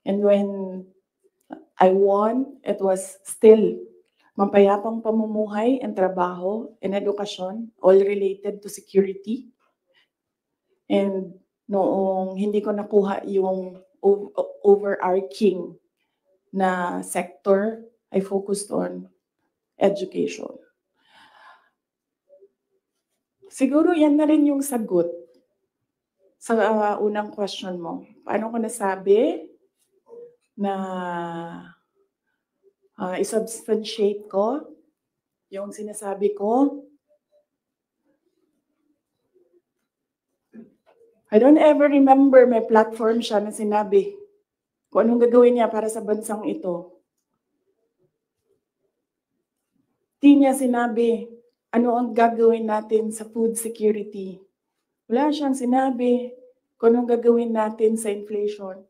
And when I won, it was still mapayapang pamumuhay and trabaho and edukasyon, all related to security. And noong hindi ko nakuha yung overarching na sector, I focused on education. Siguro yan na rin yung sagot sa unang question mo. Paano ko nasabi na isubstantiate ko yung sinasabi ko? I don't ever remember may platform siya na sinabi kung anong gagawin niya para sa bansang ito. Di niya sinabi ano ang gagawin natin sa food security. Wala siyang sinabi kung anong gagawin natin sa inflation.